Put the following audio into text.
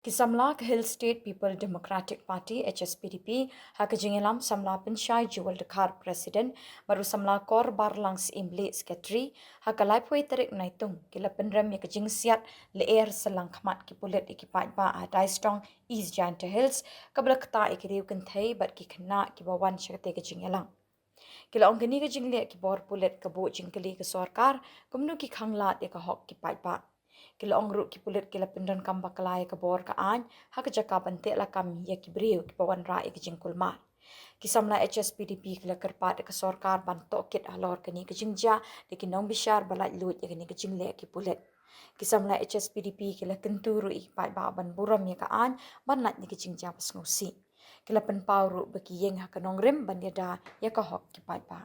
Ki Samla Hill State People Democratic Party Hspdp hak jingelam Samla Penshai Jewel Dekar President baru Samla Kor Barlang Assembly Secretary hak laipoi terik naitung kila Pynrem ya Jingsiat Lyer Syllang Khmat ki Pulit ki ba Daistong East Giant Hills kabla kata ikiriu kentai bat ki Khmat ki bawan syakate ke jingelang. Kila ong geni ke jingle ki bor Pulit kebo jingkeli ke sorkar kumnu ki khanglat ya ka hok ki ba. Kila ong ru ki Pulit kila pendon kam bakalai ke bor ka an hak jaka bantik la kam ya ki beriu ki bawan ra ki jingkul mat. Ki Samla Hspdp kila kerpat ke sorkar bantok kit alor kini ke jingja di kinong bishar balai lut ya kini ke jingle ki Pulit. Ki Samla Hspdp kila kentu ru ba ban buram ya ka an ban nat ni ke jingja pas ngusi. Kila pen pauru bagi yeng hak nong rim ban ya da ya ka hok ki ba.